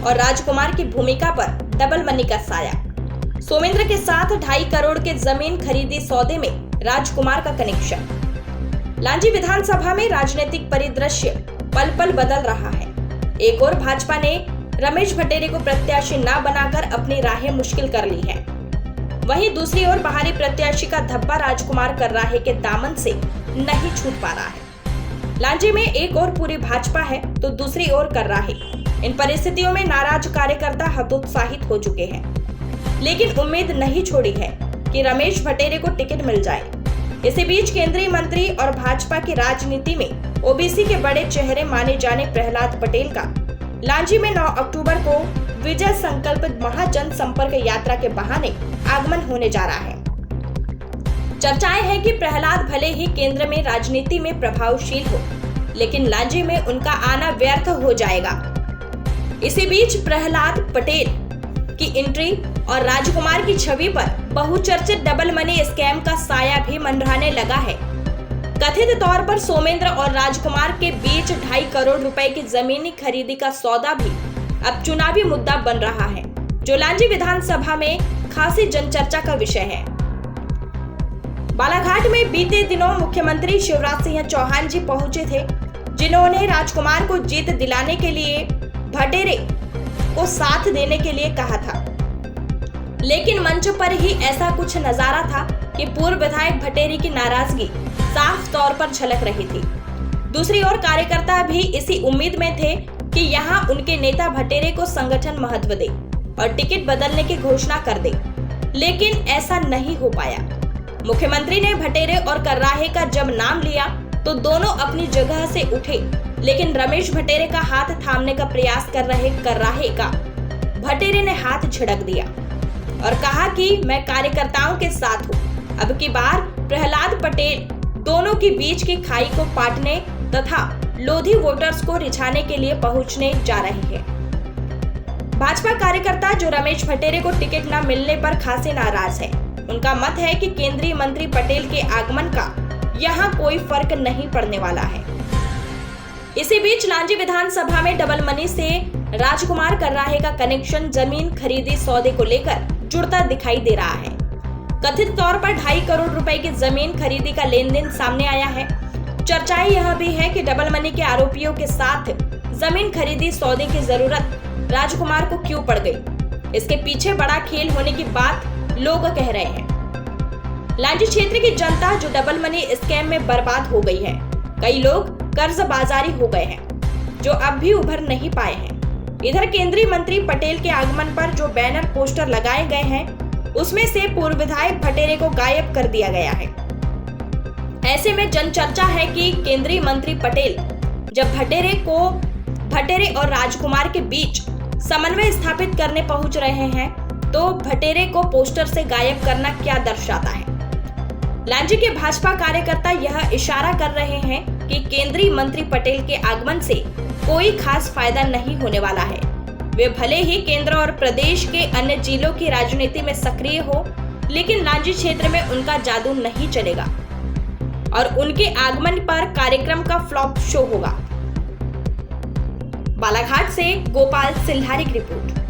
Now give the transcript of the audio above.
और राजकुमार की भूमिका पर डबल मनी का साया। सोमेंद्र के साथ 2.5 करोड़ के जमीन खरीदी सौदे में राजकुमार का कनेक्शन। लांजी विधानसभा में राजनीतिक परिदृश्य पल पल बदल रहा है। एक और भाजपा ने रमेश भट्टेरे को प्रत्याशी न बनाकर अपनी राहें मुश्किल कर ली है। वहीं दूसरी ओर बाहरी प्रत्याशी का धब्बा राजकुमार कर्राहे के दामन से नहीं छूट पा रहा है। लांजी में एक और पूरी भाजपा है तो दूसरी ओर कर्राहे। इन परिस्थितियों में नाराज कार्यकर्ता हतोत्साहित हो चुके हैं, लेकिन उम्मीद नहीं छोड़ी है कि रमेश भट्टेरे को टिकट मिल जाए। इसी बीच केंद्रीय मंत्री और भाजपा की राजनीति में ओबीसी के बड़े चेहरे माने जाने प्रहलाद पटेल का लांजी में 9 अक्टूबर को विजय संकल्प महाजन संपर्क यात्रा के बहाने आगमन होने जा रहा है। चर्चाएं हैं कि प्रहलाद भले ही केंद्र में राजनीति में प्रभावशील हो, लेकिन लांजी में उनका आना व्यर्थ हो जाएगा। इसी बीच प्रहलाद पटेल की एंट्री और राजकुमार की छवि पर बहुचर्चित डबल मनी स्कैम का साया भी मंडराने लगा है। कथित तौर पर सोमेंद्र और राजकुमार के बीच 2.5 करोड़ रुपए की जमीनी खरीदी का सौदा भी अब चुनावी मुद्दा बन रहा है, जो लांजी विधानसभा में खासी जनचर्चा का विषय है। बालाघाट में बीते दिनों मुख्यमंत्री शिवराज सिंह चौहान जी पहुंचे थे, जिन्होंने राजकुमार को जीत दिलाने के लिए भट्टेरे को साथ देने के लिए कहा था। लेकिन मंच पर ही ऐसा कुछ नजारा था कि पूर्व विधायक भट्टेरे की नाराजगी साफ तौर पर झलक रही थी। दूसरी ओर कार्यकर्ता भी इसी उम्मीद में थे कि यहां उनके नेता भट्टेरे को संगठन महत्व दे और टिकट बदलने की घोषणा कर दे, लेकिन ऐसा नहीं हो पाया। मुख्यमंत्री ने भट्टेरे और कर्राहे का जब नाम लिया तो दोनों अपनी जगह से उठे, लेकिन रमेश भट्टेरे का हाथ थामने का प्रयास कर रहे कर्राहे का भट्टेरे ने हाथ झिड़क दिया और कहा कि मैं कार्यकर्ताओं के साथ हूं। अब की बार प्रहलाद पटेल दोनों के बीच की खाई को पाटने तथा लोधी वोटर्स को रिझाने के लिए पहुंचने जा रहे हैं। भाजपा कार्यकर्ता जो रमेश भट्टेरे को टिकट न मिलने पर खासे नाराज है। उनका मत है कि केंद्रीय मंत्री पटेल के आगमन का यहाँ कोई फर्क नहीं पड़ने वाला है। इसी बीच लांजी विधानसभा में डबल मनी से राजकुमार कर्राहे का कनेक्शन जमीन खरीदी सौदे को लेकर जुड़ता दिखाई दे रहा है। कथित तौर पर 2.5 करोड़ रुपए की जमीन खरीदी का लेन देन सामने आया है। चर्चाएं यह भी है कि डबल मनी के आरोपियों के साथ जमीन खरीदी सौदे की जरूरत राजकुमार को क्यों पड़ गई। इसके पीछे बड़ा खेल होने की बात लोग कह रहे हैं। लांजी क्षेत्र की जनता जो डबल मनी स्कैम में बर्बाद हो गई है। कई लोग कर्जबाजारी हो गए हैं, जो अब भी उभर नहीं पाए हैं। इधर केंद्रीय मंत्री पटेल के आगमन पर जो बैनर पोस्टर लगाए गए हैं, उसमें से पूर्व विधायक भट्टेरे को गायब कर दिया गया है। ऐसे में जनचर्चा है कि केंद्रीय मंत्री पटेल जब भट्टेरे और राजकुमार के बीच समन्वय स्थापित करने पहुंच रहे हैं, तो भट्टेरे को पोस्टर से गायब करना क्या दर्शाता है। लांजी के भाजपा कार्यकर्ता यह इशारा कर रहे हैं कि केंद्रीय मंत्री पटेल के आगमन से कोई खास फायदा नहीं होने वाला है। वे भले ही केंद्र और प्रदेश के अन्य जिलों की राजनीति में सक्रिय हो, लेकिन लांजी क्षेत्र में उनका जादू नहीं चलेगा और उनके आगमन पर कार्यक्रम का फ्लॉप शो होगा। बालाघाट से गोपाल सिल्हारी की रिपोर्ट।